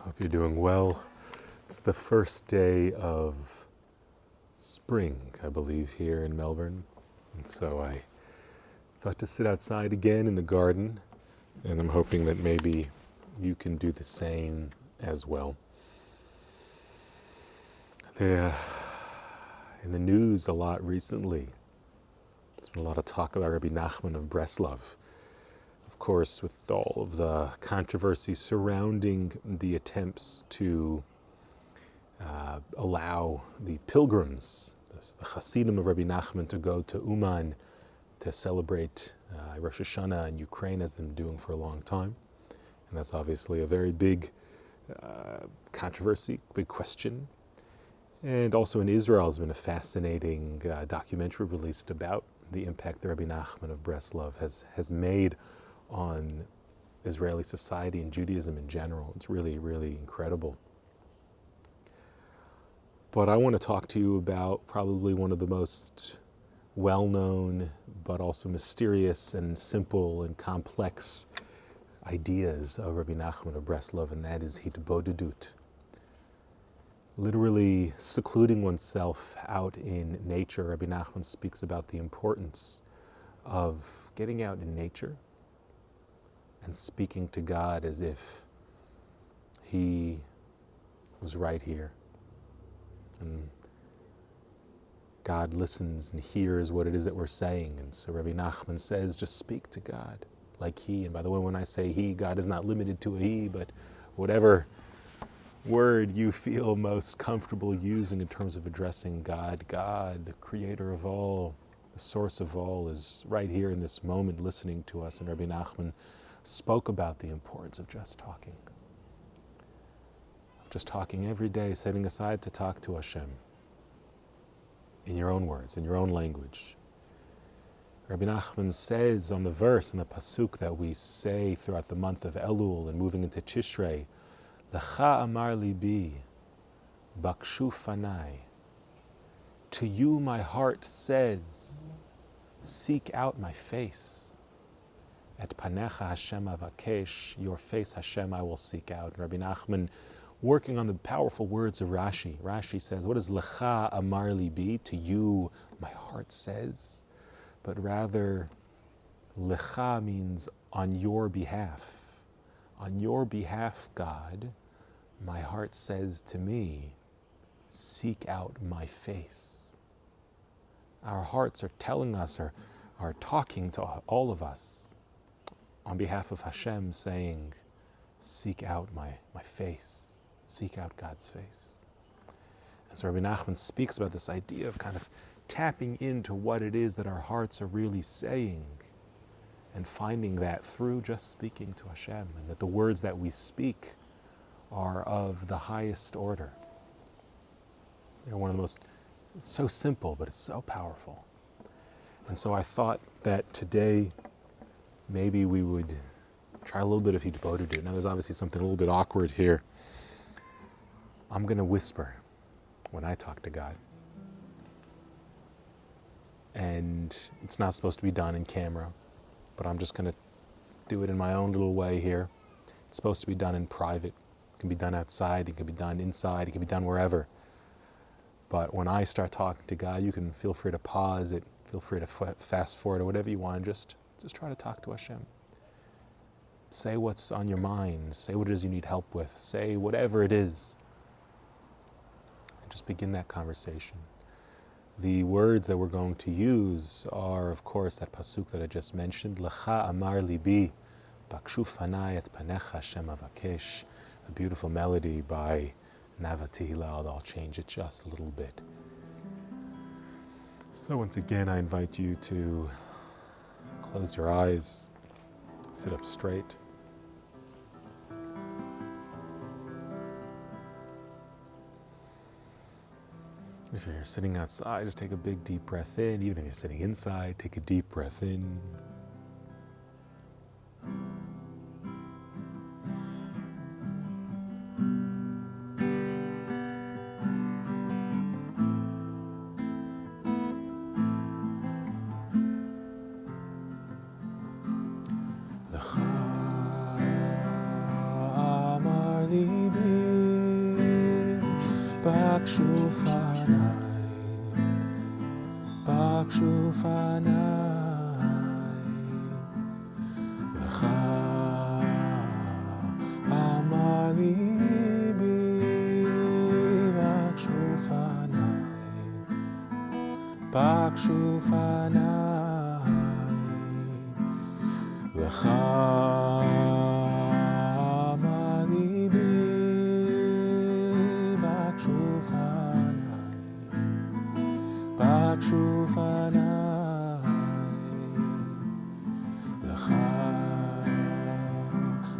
Hope you're doing well. It's the first day of spring, I believe, here in Melbourne. And so I thought to sit outside again in the garden, and I'm hoping that maybe you can do the same as well. In the news a lot recently, there's been a lot of talk about Rebbe Nachman of Breslov. Of course, with all of the controversy surrounding the attempts to allow the pilgrims, the Hasidim of Rebbe Nachman, to go to Uman to celebrate Rosh Hashanah in Ukraine, as they've been doing for a long time. And that's obviously a very big controversy, big question. And also in Israel has been a fascinating documentary released about the impact that Rebbe Nachman of Breslov has made on Israeli society and Judaism in general. It's really, really incredible. But I want to talk to you about probably one of the most well-known, but also mysterious and simple and complex ideas of Rebbe Nachman of Breslov, and that is Hitbodedut. Literally secluding oneself out in nature. Rebbe Nachman speaks about the importance of getting out in nature and speaking to God as if He was right here. And God listens and hears what it is that we're saying. And so Rebbe Nachman says, just speak to God like He. And by the way, when I say He, God is not limited to a He, but whatever word you feel most comfortable using in terms of addressing God. God, the creator of all, the source of all, is right here in this moment listening to us. And Rebbe Nachman spoke about the importance of just talking. Just talking every day, setting aside to talk to Hashem in your own words, in your own language. Rebbe Nachman says on the verse, in the pasuk that we say throughout the month of Elul and moving into Tishrei, Lach, Amar, Libi, bakshu fanai. To you my heart says, seek out my face. Et panecha Hashem avakesh, your face Hashem I will seek out. And Rebbe Nachman, working on the powerful words of Rashi. Rashi says, what does Lach, Amar, Libi? To you my heart says. But rather, Lecha means on your behalf. On your behalf, God, my heart says to me, seek out my face. Our hearts are telling us, are talking to all of us on behalf of Hashem, saying, seek out my face, seek out God's face. And so Rebbe Nachman speaks about this idea of kind of tapping into what it is that our hearts are really saying, and finding that through just speaking to Hashem, and that the words that we speak are of the highest order. They're one of the most, it's so simple, but it's so powerful. And so I thought that today maybe we would try a little bit of Hitbodedut. Now there's obviously something a little bit awkward here. I'm going to whisper when I talk to God. And it's not supposed to be done in camera, but I'm just going to do it in my own little way here. It's supposed to be done in private. It can be done outside, it can be done inside, it can be done wherever. But when I start talking to God, you can feel free to pause it, feel free to fast forward or whatever you want, just try to talk to Hashem. Say what's on your mind, say what it is you need help with, say whatever it is. And just begin that conversation. The words that we're going to use are, of course, that pasuk that I just mentioned, Lach, Amar, Libi, bakshu fanai et panecha Hashem avakesh, a beautiful melody by Nava, Tehila, although I'll change it just a little bit. So once again, I invite you to close your eyes, sit up straight. If you're sitting outside, just take a big deep breath in. Even if you're sitting inside, take a deep breath in. Amar, Libi. Lach, Amar Libi, Bakshu Fanai, Lach, Amar Libi, Bakshu Fanai, Lach,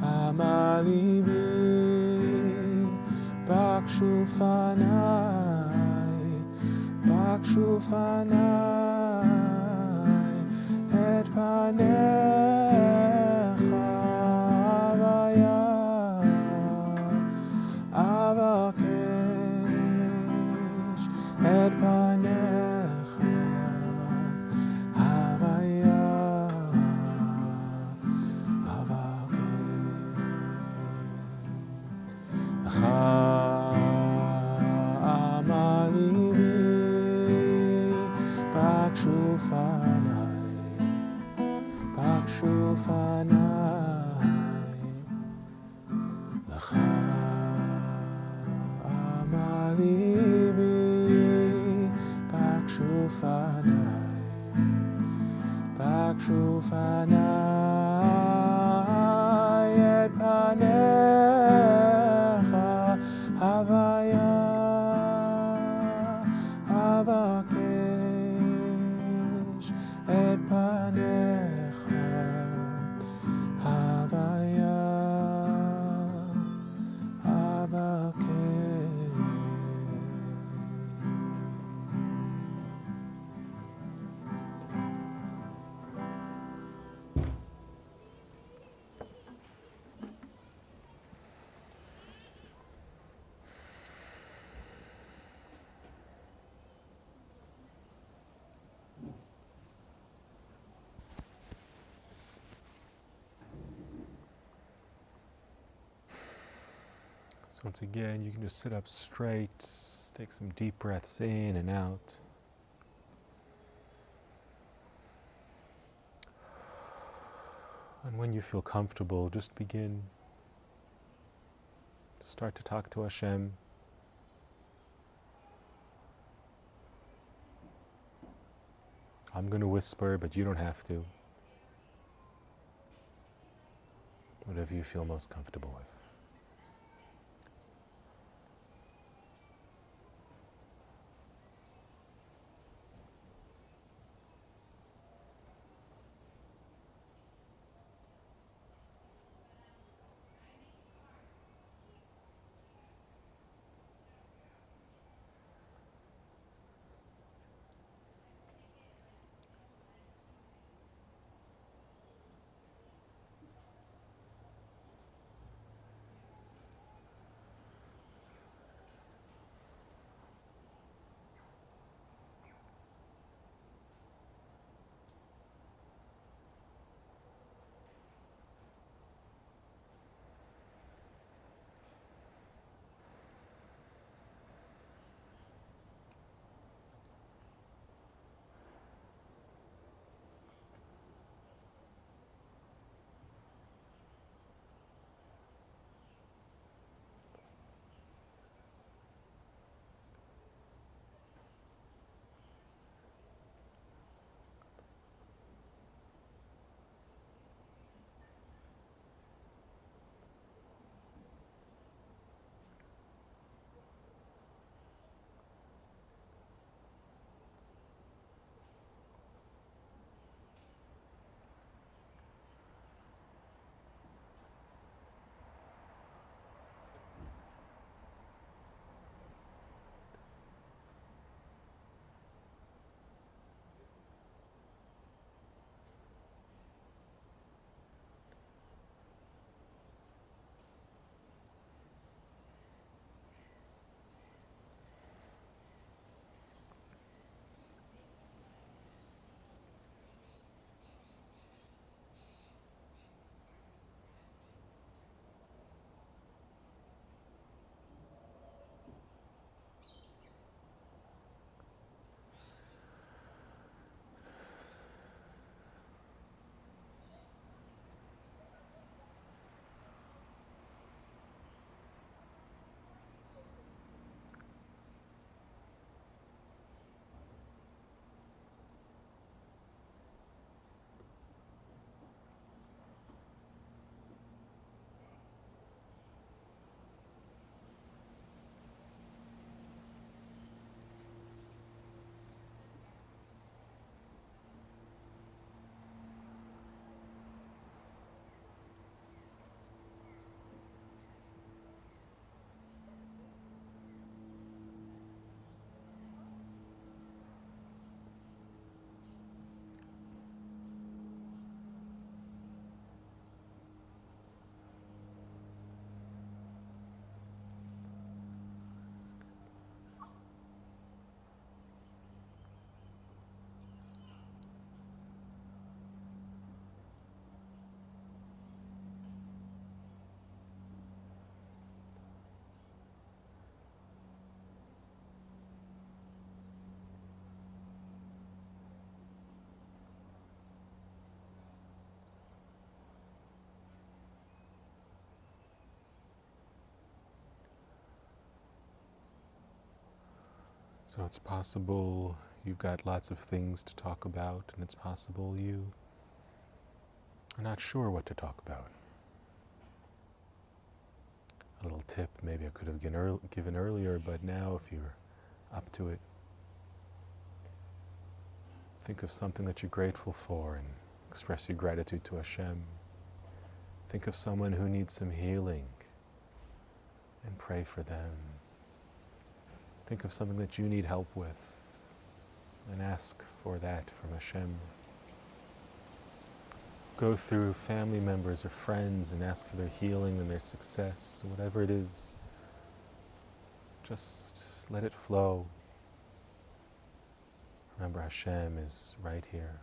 Amar Libi, Bakshu Fanai, Et Panecha Havaya, Avakesh, Et Panecha Havaya, Avakesh, Amar Libi, Bakshu Fanai, Lach, Amar Libi, Bakshu Fanai, Et Panecha Havaya, Avakesh, Et Panecha Havaya, Avakesh. So once again, you can just sit up straight, take some deep breaths in and out. And when you feel comfortable, just begin to start to talk to Hashem. I'm going to whisper, but you don't have to. Whatever you feel most comfortable with. So it's possible you've got lots of things to talk about, and it's possible you are not sure what to talk about. A little tip maybe I could have given earlier, but now if you're up to it, think of something that you're grateful for and express your gratitude to Hashem. Think of someone who needs some healing and pray for them. Think of something that you need help with and ask for that from Hashem. Go through family members or friends and ask for their healing and their success, whatever it is. Just let it flow. Remember, Hashem is right here.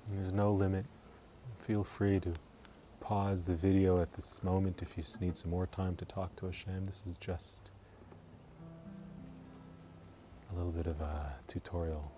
And there's no limit. Feel free to pause the video at this moment if you need some more time to talk to Hashem. This is just a little bit of a tutorial.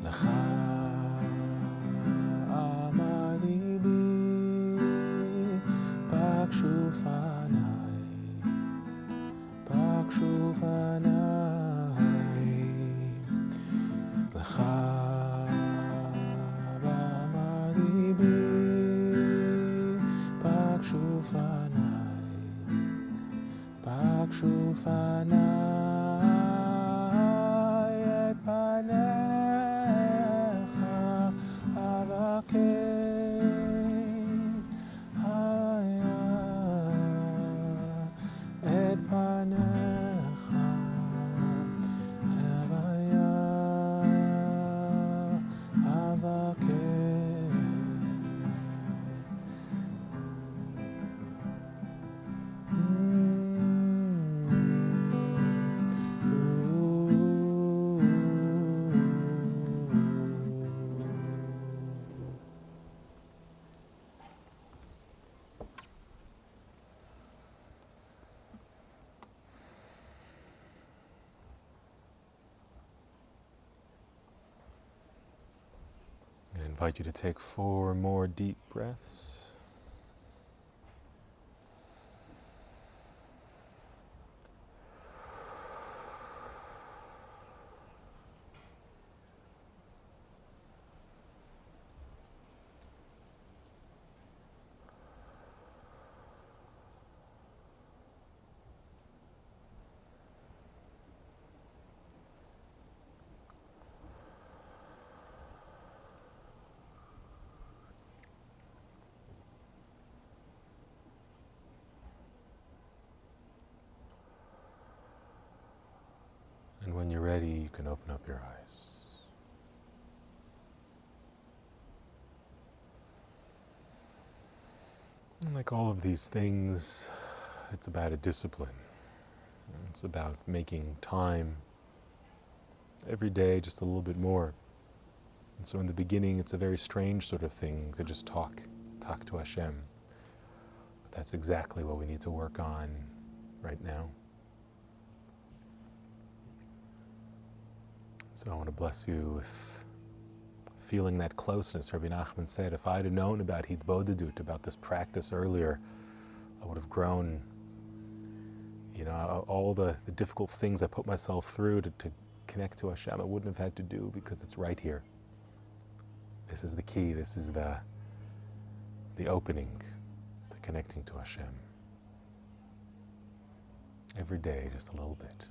Lach, Amar, Libi, Bakshu Fanai, Lach, Amar, Libi, Bakshu Fanai, Et Panecha Avakein Haya, Et Panecha Avaya Avakein. I invite you to take 4 more deep breaths. And when you're ready, you can open up your eyes. And like all of these things, it's about a discipline. It's about making time every day just a little bit more. And so in the beginning, it's a very strange sort of thing to just talk to Hashem. But that's exactly what we need to work on right now. So I want to bless you with feeling that closeness. Rebbe Nachman said, if I had known about Hitbodedut, about this practice earlier, I would have grown, all the difficult things I put myself through to connect to Hashem, I wouldn't have had to do because it's right here. This is the key, this is the opening to connecting to Hashem. every day, just a little bit.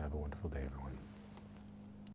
Have a wonderful day, everyone.